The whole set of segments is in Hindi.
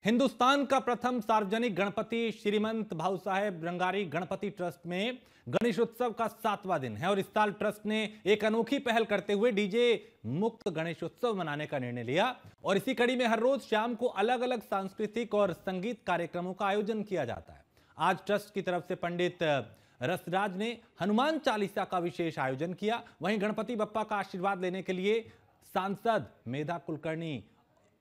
हिंदुस्तान का प्रथम सार्वजनिक गणपति श्रीमंत भाऊ साहेब रंगारी गणपति ट्रस्ट में गणेश उत्सव का 7वां दिन है और इस साल ट्रस्ट ने एक अनोखी पहल करते हुए डीजे मुक्त गणेश उत्सव मनाने का निर्णय लिया और इसी कड़ी में हर रोज शाम को अलग अलग सांस्कृतिक और संगीत कार्यक्रमों का आयोजन किया जाता है। आज ट्रस्ट की तरफ से पंडित रसराज ने हनुमान चालीसा का विशेष आयोजन किया। वहीं गणपति बप्पा का आशीर्वाद लेने के लिए सांसद मेधा कुलकर्णी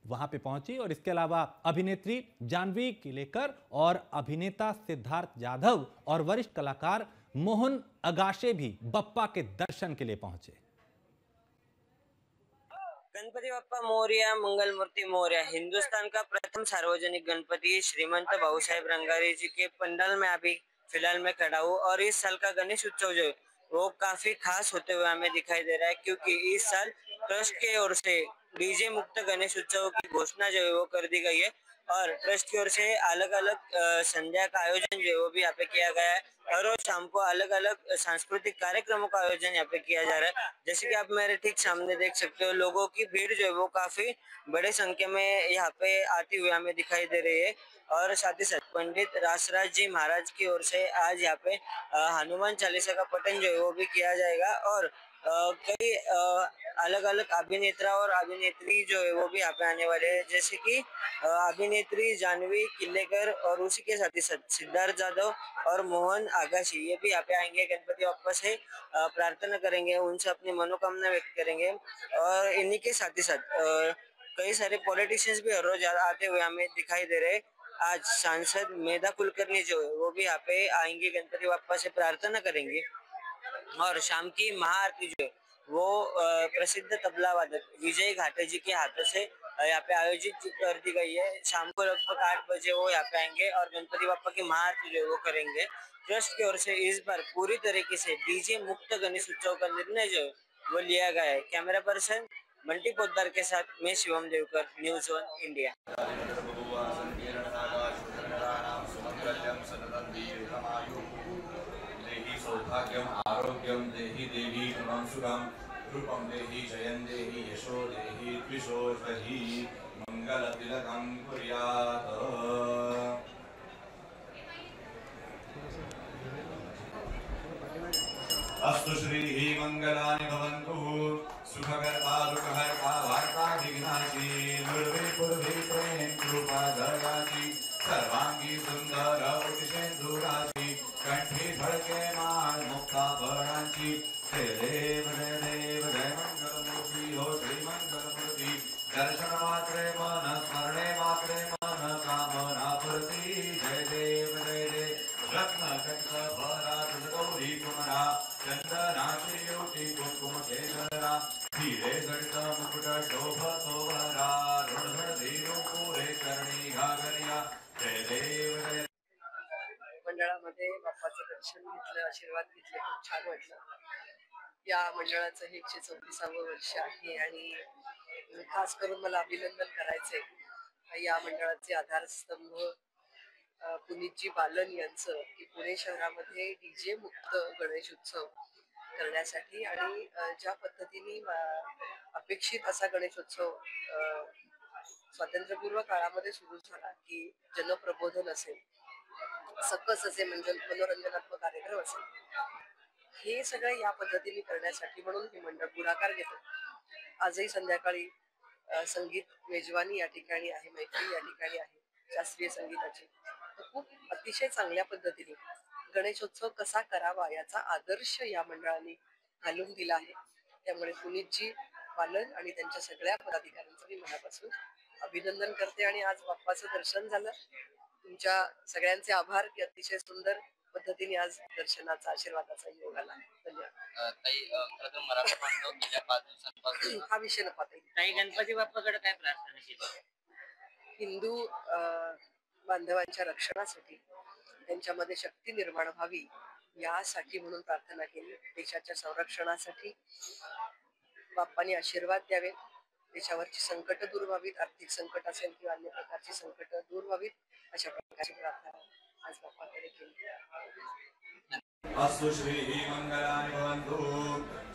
वहां पे पहुंची और इसके अलावा अभिनेत्री जाह्नवी किलेकर और अभिनेता सिद्धार्थ जाधव और वरिष्ठ कलाकार मोहन अगाशे भी बप्पा के दर्शन के लिए पहुंचे। गणपति बप्पा मोरया, मंगल मूर्ति मोरया। हिंदुस्तान का प्रथम सार्वजनिक गणपति श्रीमंत भाऊ साहेब रंगारी जी के पंडाल में अभी फिलहाल मैं खड़ा हूँ और इस साल का गणेश उत्सव जो है वो काफी खास होते हुए हमें दिखाई दे रहा है, क्योंकि इस साल ट्रस्ट के ओर से डीजे मुक्त गणेश उत्सव की घोषणा जो है वो कर दी गई है और ट्रस्ट की ओर से अलग अलग संध्या का आयोजन जो है वो भी यहाँ पे किया गया है। हर रोज शाम को अलग अलग सांस्कृतिक कार्यक्रमों का आयोजन यहाँ पे किया जा रहा है। जैसे कि आप मेरे ठीक सामने देख सकते हो, लोगों की भीड़ जो है वो काफी बड़े संख्या में यहाँ पे आती हुई हमें दिखाई दे रही है और साथ ही साथ पंडित रसराज जी महाराज की ओर से आज यहाँ पे हनुमान चालीसा का पठन जो है वो भी किया जाएगा और कई अलग अलग अभिनेता और अभिनेत्री जो है वो भी यहाँ पे आने वाले हैं, जैसे कि अभिनेत्री जाह्नवी किलेकर और उसी के साथ ही साथ सिद्धार्थ जाधव और मोहन आगाशी ये भी यहाँ पे आएंगे। गणपति बप्पा से प्रार्थना करेंगे, उनसे अपनी मनोकामना व्यक्त करेंगे और इन्हीं के साथ ही साथ कई सारे पॉलिटिशियंस भी हर रोज आते हुए हमें दिखाई दे रहे हैं। आज सांसद मेधा कुलकर्णी जो है वो भी यहाँ पे आएंगे, गणपति बप्पा से प्रार्थना करेंगे और शाम की महाआरती जो है वो प्रसिद्ध तबला वादक विजय घाटे जी के हाथों से यहाँ पे आयोजित कर दी गई है। शाम को लगभग 8 बजे वो यहाँ पे आएंगे और गणपति बप्पा की महाआरती जो है वो करेंगे। ट्रस्ट की ओर से इस बार पूरी तरीके से डीजे मुक्त गणेश उत्सव का निर्णय जो है वो लिया गया है। कैमरा पर्सन बंटी पोद्दार के साथ मैं शिवम देवकर, न्यूज़ 1 इंडिया। सौभाग्यम आरोग्यम देहि देवी कृपं सुखम रूपम देहि जयं देहि यशो देहि द्विषो देहि मंगलतिलकं कुर्यात्। अस्तु श्री मंगलानि भवन्तु सुखकर्ता दुःखहर्ता वार्ता विघ्नाशी दुर्विपुर्वी प्रेम कृपा दयाशी सर्वांगी सुंदर उतिशेन्दुराशी कंठी झळके मान मुक्ता भरणांची जय देव जय मंगलमूर्ती हो श्री मंगलमूर्ती दर्शन मात्रे मन स्मरणे मात्रे मन कामना पूर्ती जय देव रत्न कटक भरा गौरी कुमरा चंदनाची योटी कुंकुम केशरा हिरे जडित मुकुट शोभतो वरा ऋणधर धीरो पुरे करणी घागरिया जय देव जय। मंडळामध्ये बाप्पाचं दर्शन घेतलं, आशीर्वाद घेतले, खूप छान वाटलं। या मंडळाचं हे 134वं वर्ष आहे आणि खास करून मला अभिनंदन करायचंय या मंडळाचे आधारस्तंभ पुनीतजी बालन यांचं, की पुणे शहरामध्ये डीजे मुक्त गणेश उत्सव करण्यासाठी आणि ज्या पद्धतीने अपेक्षित असा गणेशोत्सव स्वातंत्र्यपूर्व काळामध्ये सुरू झाला, की जनप्रबोधन असेल, सकस असे मनोरंजनात्मक कार्यक्रम असेल, हे सगळं या पद्धतीने करण्यासाठी म्हणून हे मंडळ पुढाकार घेतं। आजही संध्याकाळी संगीत मेजवानी या ठिकाणी आहे, मैत्री या ठिकाणी आहे शास्त्रीय संगीताची। खूप अतिशय चांगल्या पद्धतीने गणेशोत्सव कसा करावा याचा आदर्श या मंडळाने घालून दिला आहे। त्यामुळे पुनीतजी बालन आणि त्यांच्या सगळ्या पदाधिकाऱ्यांचं मी मनापासून अभिनंदन करते आणि आज बाप्पाचं दर्शन झालं। तुमच्या सगळ्यांचे आभार की अतिशय सुंदर पद्धतीने आज दर्शनाचा आशीर्वादाचा योग आला। धन्यवाद। हा विषय न पाहता गणपती बाप्पाकडे काय प्रार्थना केली? हिंदू बांधवांच्या रक्षणासाठी, त्यांच्यामध्ये शक्ती निर्माण व्हावी यासाठी म्हणून प्रार्थना केली। देशाच्या संरक्षणासाठी बाप्पांनी आशीर्वाद द्यावे, देशावरची संकट दूर व्हावीत, आर्थिक संकट असेल किंवा अन्य प्रकारची संकट दूर व्हावीत, अशा प्रकारची प्रार्थना आज बाप्पाकडे केली। अस्तु श्री मंगलानि भवन्तु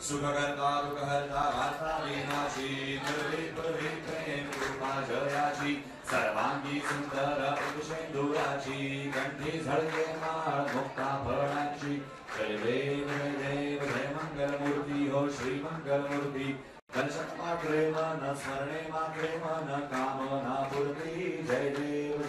सुखकर्ता दुःखहर्ता वार्ता विनाशी निर्विपुर्वी प्रेम कृपा जयाशी सर्वांगी सुंदर उपशेंदुराची कंठी झळके माळ मुक्ता फळांची जय देव जय मंगलमूर्ती हो श्री मंगलमूर्ती दर्शन मात्रे मन स्मरणे मात्रे मन कामना पूर्ती जय देव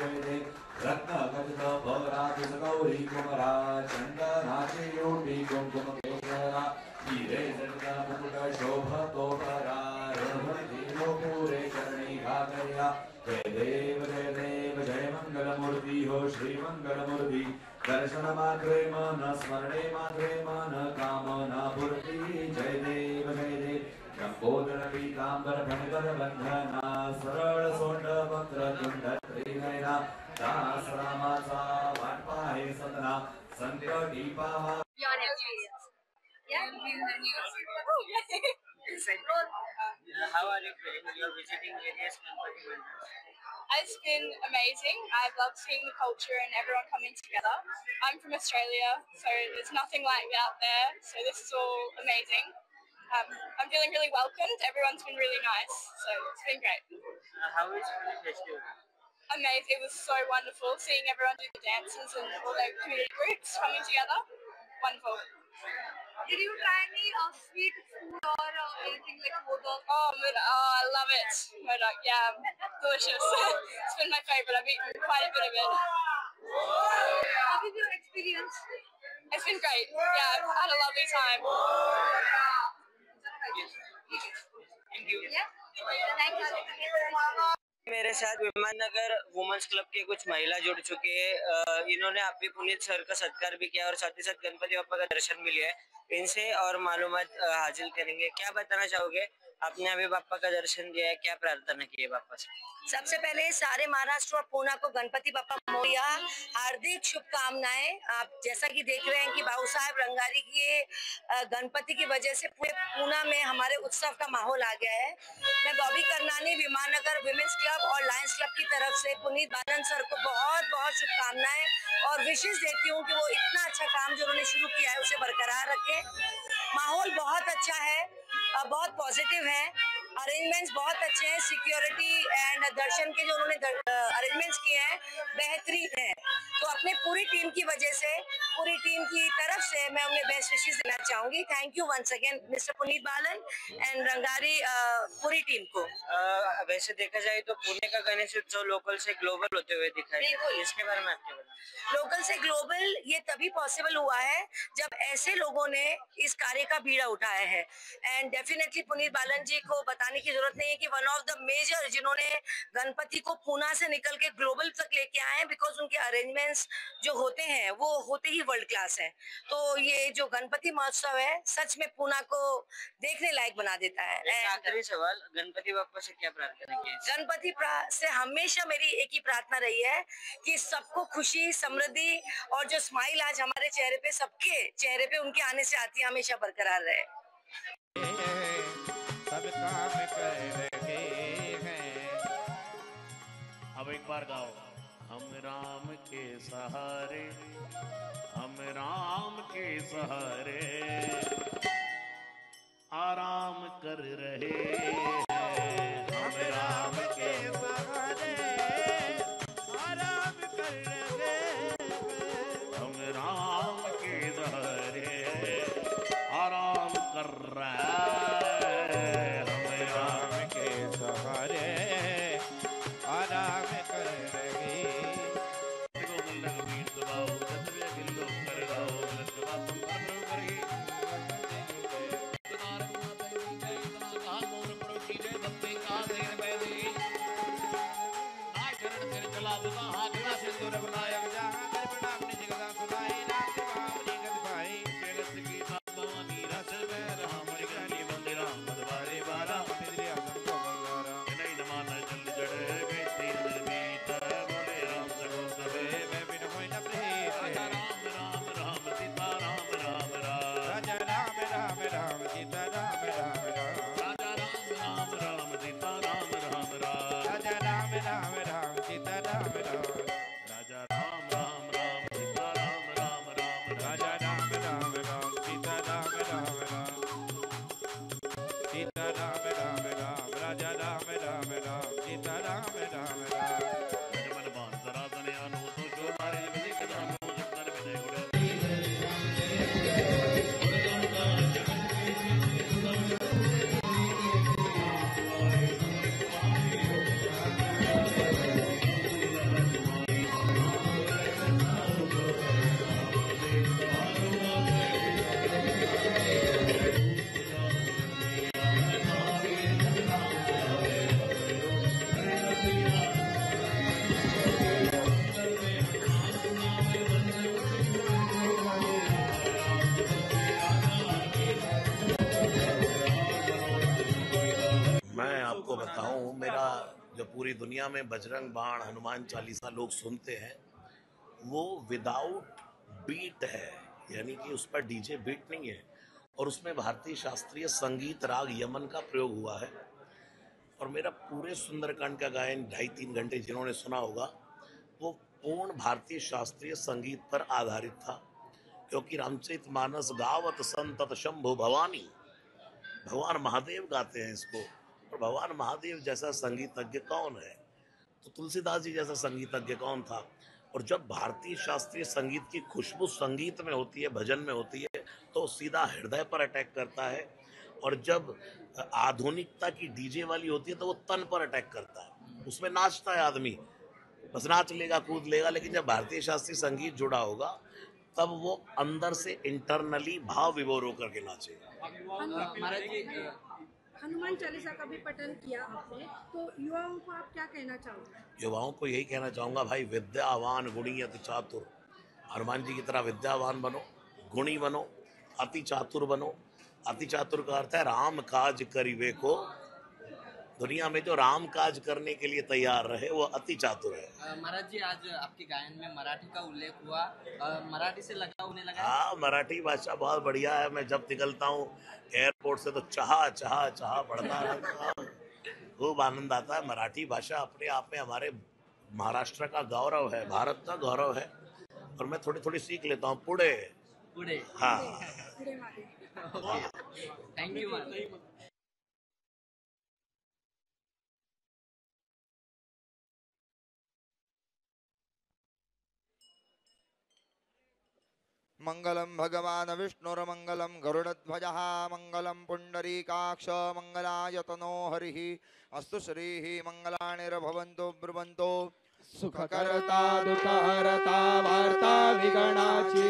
रत्न गजत भरात गौरी कुमरा चंदनाची योटी कुंकुम केशरा हिरे जगता मुकुट शोभतो परा रणमती पूरे करणी घागया जय देव जय मंगलमूर्ती हो श्री मंगलमूर्ती दर्शन मात्रे मन स्मरणे मात्रे मन कामना पूर्ती जय देव लंबोदर पीतांबर फणिवर बंधना सरळ सोंड वक्र तुंड त्रिनयना दास रामाचा वाटपा आहे सदना संकटी पावा How are you feeling? You are visiting various Ganpati mandals. It's been amazing. I've loved seeing the culture and everyone coming together. I'm from Australia, so there's nothing like that out there. So this is all amazing. I'm feeling really welcomed. Everyone's been really nice, so it's been great. How is Holi festival? Amazing. It was so wonderful seeing everyone do the dances and all their community groups coming together. Wonderful. Did you try any sweet food or anything like modak? Oh, I love it. Modak, yeah, delicious. It's been my favourite. I've eaten quite a bit of it. How was your experience? It's been great. Yeah, I've had a lovely time. Thank you. Yeah. Thank you. मेरे साथ विमाननगर वुमेन्स क्लब के कुछ महिला जुड़ चुकी है। इन्होंने अभी पुनीत सर का सत्कार भी किया और साथ ही साथ गणपति बाप्पा का दर्शन भी लिया है। इनसे और मालूमात हासिल करेंगे। क्या बताना चाहोगे? आपने अभी बाप्पा का दर्शन दिया है, क्या प्रार्थना की है बाप्पा से? सबसे पहले सारे महाराष्ट्र और पूना को गणपति बाप्पा मोरया हार्दिक शुभकामनाएं। आप जैसा कि देख रहे हैं कि बाबू साहेब रंगारी की गणपति की वजह से पूरे पूना में हमारे उत्सव का माहौल आ गया है। मैं बॉबी करनानी विमाननगर विमेंस क्लब और लायंस क्लब की तरफ से पुनीत बालन सर को बहुत बहुत शुभकामनाएं और विशेष देती हूँ कि वो इतना अच्छा काम जो उन्होंने शुरू किया है उसे बरकरार रखें। माहौल बहुत अच्छा है, बहुत पॉजिटिव है, अरेंजमेंट्स बहुत अच्छे हैं, सिक्योरिटी एंड दर्शन के जो उन्होंने अरेंजमेंट्स किए हैं बेहतरीन है। तो अपने पूरी टीम की वजह से, पूरी टीम की तरफ से मैं उन्हें बेस्ट विशेस देना चाहूंगी। Thank you once again mister Puneet Balan and Rangari पूरी टीम को। वैसे देखा जाए तो पुणे का गणेश उत्सव लोकल से ग्लोबल होते हुए दिखाई देता है। इसके बारे में आपके बताएं। लोकल से ग्लोबल ये तभी पॉसिबल हुआ है जब ऐसे लोगों ने इस कार्य का बीड़ा उठाया है एंड डेफिनेटली पुनीत बालन जी को बताने की जरूरत नहीं है कि वन ऑफ द मेजर जिन्होंने गणपति को पुणे से निकल के ग्लोबल तक लेके आए हैं, बिकॉज उनके अरेंजमेंट्स जो होते हैं वो होते ही वर्ल्ड क्लास है। तो ये जो गणपति महोत्सव है सच में पुणे को देखने लायक बना देता है। आखिरी सवाल, गणपति बाप्पा से क्या प्रार्थना की? गणपति से हमेशा मेरी एक ही प्रार्थना रही है कि सबको खुशी, समृद्धि और जो स्माइल आज हमारे चेहरे पे, सबके चेहरे पे उनके आने से आती है, हमेशा बरकरार रहे। सब काम कर रहे हैं। अब एक बार गाओ। हम राम के सहारे, हम राम के सहारे आराम कर रहे हैं। हम राम के सहारे आराम कर रहे हैं। हम राम के सहारे आराम कर रहे हैं। राजा राम हूँ, मेरा जो पूरी दुनिया में बजरंग बाण, हनुमान चालीसा लोग सुनते हैं, वो विदाउट बीट है, यानी कि उस पर डीजे बीट नहीं है, और उसमें भारतीय शास्त्रीय संगीत राग यमन का प्रयोग हुआ है। और मेरा पूरे सुंदरकांड का गायन 2.5-3 घंटे जिन्होंने सुना होगा, वो पूर्ण भारतीय शास्त्रीय संगीत पर आधारित था, क्योंकि रामचरितमानस गावत संतत शंभु भवानी, भगवान महादेव गाते हैं इसको, और भगवान महादेव जैसा संगीतज्ञ कौन है? तो तुलसीदास जी जैसा संगीतज्ञ कौन था? और जब भारतीय शास्त्रीय संगीत की खुशबू संगीत में होती है, भजन में होती है, तो सीधा हृदय पर अटैक करता है, और जब आधुनिकता की डीजे वाली होती है तो वो तन पर अटैक करता है, उसमें नाचता है आदमी, बस नाच लेगा, कूद लेगा। लेकिन जब भारतीय शास्त्रीय संगीत जुड़ा होगा, तब वो अंदर से इंटरनली भाव विभोर होकर के नाचेगा। महाराज जी, हनुमान चालीसा का भी पठन किया आपने, तो युवाओं को आप क्या कहना चाहोगे? युवाओं को यही कहना चाहूँगा, भाई विद्यावान गुणी अति चातुर, हनुमान जी की तरह विद्यावान बनो, गुणी बनो, अति चातुर बनो। अति चातुर का अर्थ है राम काज करिवे को, दुनिया में जो राम काज करने के लिए तैयार रहे वो अति चातुर है। महाराज जी, आज आपके गायन में मराठी का उल्लेख हुआ, मराठी से लगाव होने लगा? हाँ, मराठी भाषा बहुत बढ़िया है। मैं जब निकलता हूँ एयरपोर्ट से तो चाह चाह चाह पढ़ता रहता, खूब आनंद आता है। मराठी भाषा अपने आप में हमारे महाराष्ट्र का गौरव है, भारत का गौरव है, और मैं थोड़ी थोड़ी सीख लेता हूँ। पुढे पुढे, हाँ, थैंक यू महाराज। मंगलम भगवान विष्णुर्मंगलम गरुड़ध्वजः मंगलम पुंडरीकाक्ष मंगलायतनो हरिः अस्तु श्रीः मंगलानिर्भवन्तु ब्रुवन्तु सुखकर्ता दुःखहर्ता वार्ता विगणाची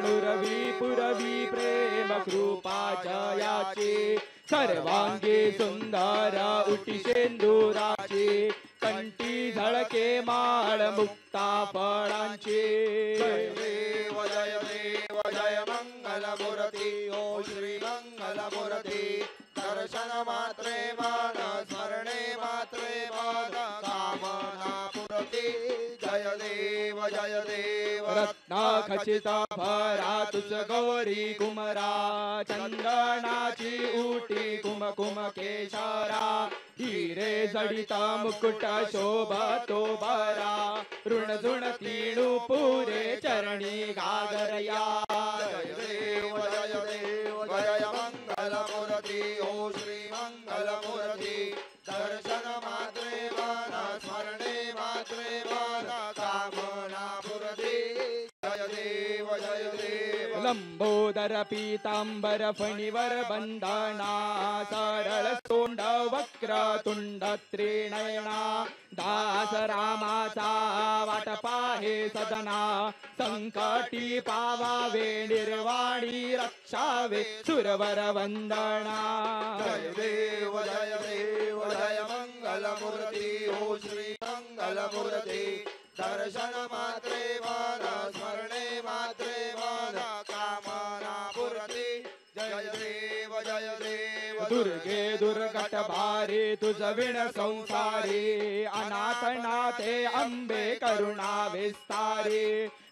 नुरवी पुरवी प्रेम कृपा जयाची सर्वांगी सुंदर उटी शेंदुराची कंठी झळके माळ मुक्ता फळांची जय देव जय मंगलमूर्ती ओ श्री मंगलमूर्ती दर्शन मात्रे मान स्मरणे मात्रे मान कामना पूर्ती जय देव रत्ना खचित भरा तुझ गौरी कुमरा चंदनाची उटी कुमकुम केशरा हिरे जडिता मुकुट शोभतो बरा ऋण झुण तीणू पुरे चरणी गागरया जय देव जय मंगलमूर्ती ओ श्री मंगलमूर्ती दर्शन मात्रे मान स्मरणे मात्रे मान कामना पूर्ती जय देव लंबोदर पीतांबर फणीवर बंधना सरळ तोंड वक्र तुंड त्रिनयना दास रामाचा वाट पाहे सदना संकटी पावावे निर्वाणी रक्षावे सुरवर वंदना जय देव जय मंगलमूर्ती ओ श्री मंगलमूर्ती दर्शन मात्रे मान स्मरणे मात्रे मान कामना पूर्ती जय देव दुर्गे दुर्गट भारी तुझ विण संसारी अनाथ नाथे अंबे करुणा विस्तारी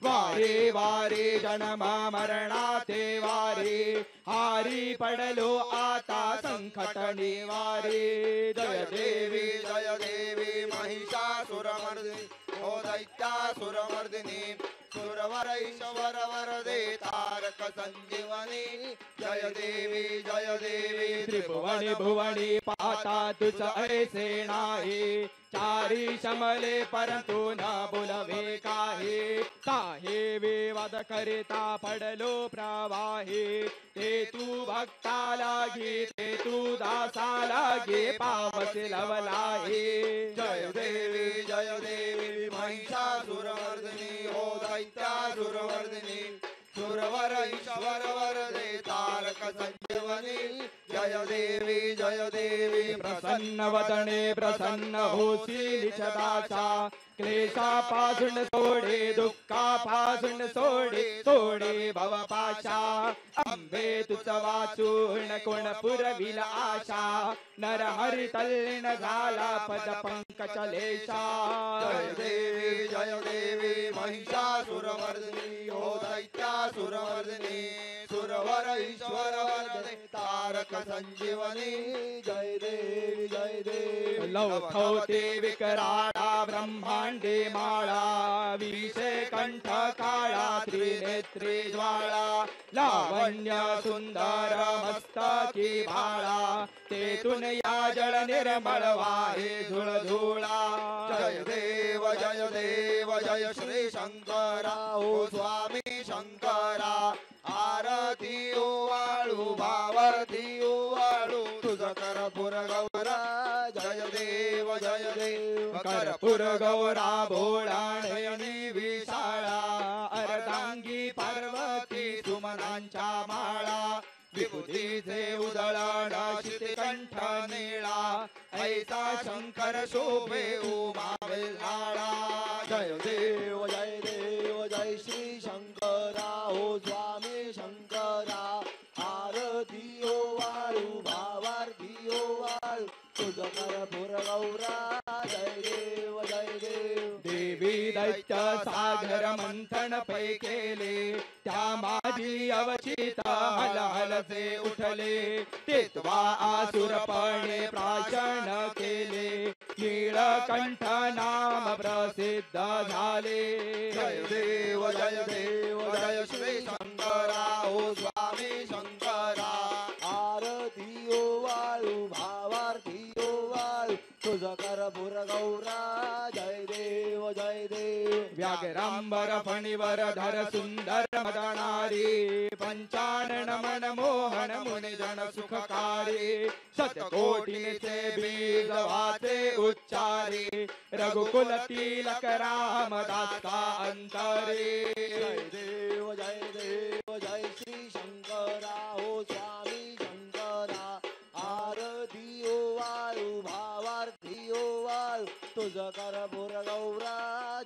वारे वारे जन्म मरणाते वारे हारी पडलो आता संकट निवारे जय देवी महिषासुरमर्दिनी ओ दैत्यासुरमर्दिनी सुरवरैश्वर वरदे तारक संजीवनी जय देवी त्रिभुवनी भुवनी पाता तुझ ऐसे नाही चारी शमले परंतु न बोलवे काहे विवाद करिता पडलो प्रवाहे ते तू भक्ता लागी ते तू दासा लागे पावस लवलाहे जय देवी महिषासुरमर्दिनी ओ दैत्यासुरमर्दिनी सुरवर ईश्वर वरदे तारक संजीवनी जय देवी प्रसन्न वदने प्रसन्न होसी लिखदाचा क्लेशापासून सोडे दुःखापासून सोडे भवपाशा अंबे तुझ वाचून कोण पुरविल आशा नर हरी तल्लीन झाला पद पंकजलेशा जय देवी महिषासुरमर्दिनी ओ दैत्यासुरमर्दिनी सुरवर ईश्वर वरदे तारक संजीवनी जय देवी लौथवते विकराळा ब्रह्मांडे माळा विषे कंठ काळा त्रिनेत्री ज्वाळा लावण्य सुंदर मस्तकी भाळा तेतून या जळ निर्मळ वाहे झुळझुळा जय देव जय श्री शंकरा ओ स्वामी शंकरा आरती ओवाळू भावार्थी ओवाळू तुझ कर्पूर गौरा जय देव कर्पूर गौरा भोळा नयनी विशाळा अर्धांगी पार्वती सुमनांच्या माळा विभूतीचे उदळण शितिकंठ निळा ऐसा शंकर शोभे उमा वेल्हाळा जय देव जय श्री शंकरा ओ स्वामी शंकरा आरती ओवाळू भावार्थी ओवाळू तुझ कर्पूर गौरा जय देव देवी दैत्य सागर मंथन पै केले त्या माझी अवचित हलहलचे उठले तेत्वा आसुरपणे प्राशन केले नीळकंठ नाम प्रसिद्ध झाले जय देव जय श्री शंकरा ओ स्वामी शंकरा आरती ओवाळू भावार्थी ओवाळू तुझ कर्पूर गौरा जय देव व्याघ्रांबर फणीवर धर सुंदर मदनारी पंचानन मन मोहन मुनिजन सुखकारी शतकोटीचे बीज वाचे उच्चारी रघुकुल तिलक रामदास का अंतरी जय देव जय श्री शंकरा ओ स्वामी शंकरा आरती ओवाळू भावार्थी ओवाळू तुझ कर्पूर गौरा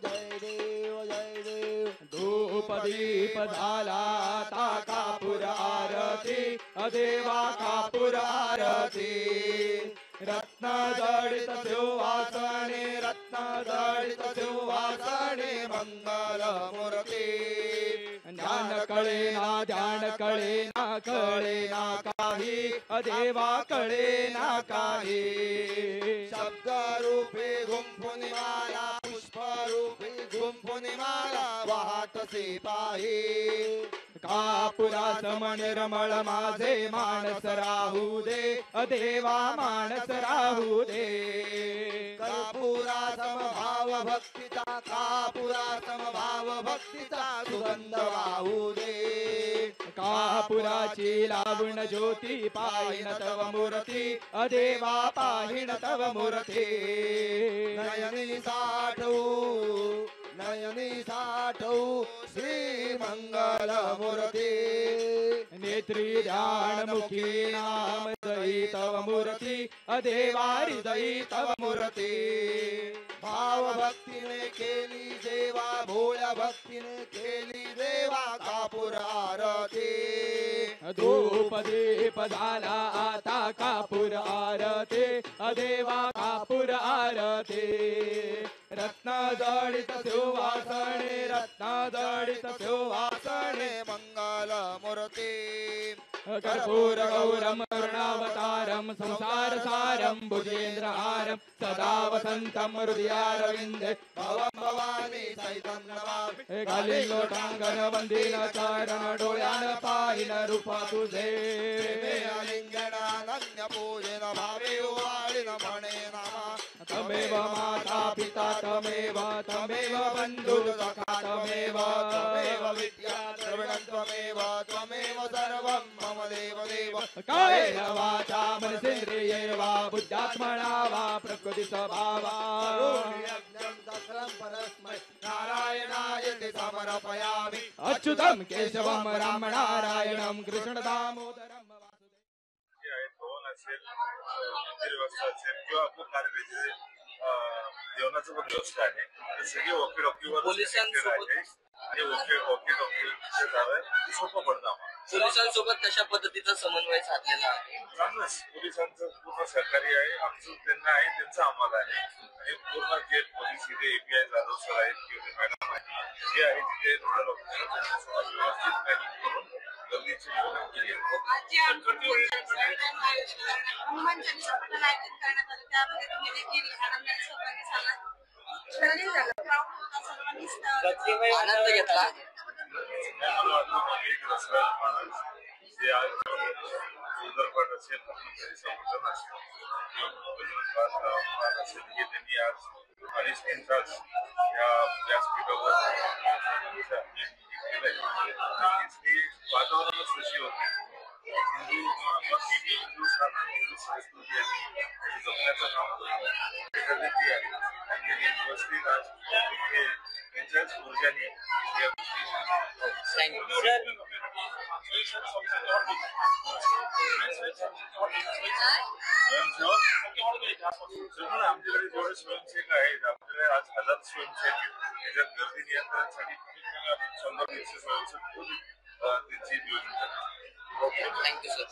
जय देव धूप दीप झाला ता कापूर आरती अदेवा कापूर आरती रत्न जडित सुवासने मंगल मूर्ती ज्ञान कळे ना काही अदेवा कळे ना काही शब्द रूपे गुंफुनी माला पुष्प रूपे गुंफुनी माला वाहतसे पाहे कापुरा समनिर्मळ माझे मानस राहू दे अदेवा मानस राहू दे कर्पूरा समभाव भक्तीचा कापुरा समभाव भक्तीचा सुगंध वाहू दे कापुराची लावण ज्योती पाहिन तव मूर्ती अदेवा पाहिन तव मूर्ती नयनी साठवू श्री मंगल मूर्ती नेत्री ध्यान मुखी नाम दई तव मूर्ती अदेवा हृदयी तव मूर्ती भाव भक्तीने केली देवा भोळ्या भक्तीने केली देवा कापूर आरती धूप दीप झाला आता कापूर आरती अदेवा कापूर आरती रत्न जडित सुवासने मंगल मूर्ती कर्पूर गौरम करुणावतारम संसार सारम भुजेन्द्रहारम सदा वसंतम हृदयारविंदे भवं भवानी सहितं नमामि गाली लोटांगण वंदिन चरण डोळ्यान पाहिन रूप तुझे लिंगणानन्य पूजन भावे वाळिन म्हणे नामा तमेव माता पिता तमेव बंधु सखा तमेव विद्या द्रविणं त्वमेव सर्वं मम देव कायेन वाचा मनसेन्द्रियैर्वा बुद्ध्यात्मना वा प्रकृति स्वभावा यज्ञं सकलं परस्मै नारायणायति समर्पयामि अच्युतं केशवं राम नारायणं कृष्ण दामोदरं भवन असेल मंदिर व्यवस्था असेल किंवा आपलं कार्य जेवणाचं पण व्यवस्था आहे ते सगळे वॉकी-टॉकीवर पोलिसांसोबत आणि वॉकी-टॉकी झालं सोपं पडतं आम्हाला. पोलिसांसोबत कशा पद्धतीचा समन्वय साधलेला आहे? चांगलंच पोलिसांचं पूर्ण सहकार्य आहे, आमचं त्यांना आहे, त्यांचं आम्हाला आहे आणि पूर्ण जे पोलीस इथे API जाधव सर आहेत किंवा ते मॅडम आहेत जे आहे तिथे नोडल ऑफिसर त्यांच्यासोबत व्यवस्थित प्लॅनिंग करून गर्दीची योजना केली आहे. हनुमान चालीसा पठण आयोजित करण्यात आलं त्यामध्ये तुम्ही देखील आनंदाने सहभागी झाला. आनंद घेतला. जे आज उदरपाट असेल संघटन असेल हे त्यांनी आज 2.5-3 तास या व्यासपीठावर वातावरणच तशी होती. हिंदू संस्कृती आणि जपण्याचं काम करतो आहे आणि व्यवस्थित आज त्यांच्याच ऊर्जाने या आमच्याकडे जेवढे स्वयंसेवक आहेत आपल्याकडे आज 1000 स्वयंसेवक त्याच्यात गर्दी नियंत्रणासाठी 100-150 स्वयंसेवक त्यांची योजना थँक्यू सर.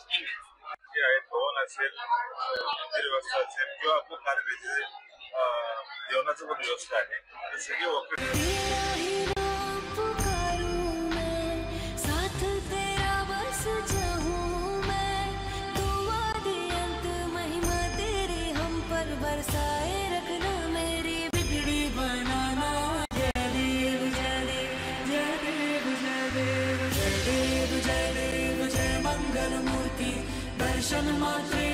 जे आहेत भवन असेल मंदिर व्यवस्था असेल किंवा आपलं कार्य जेवणाचं पण व्यवस्था आहे ते सगळे वॉकी दर्शन मात्रे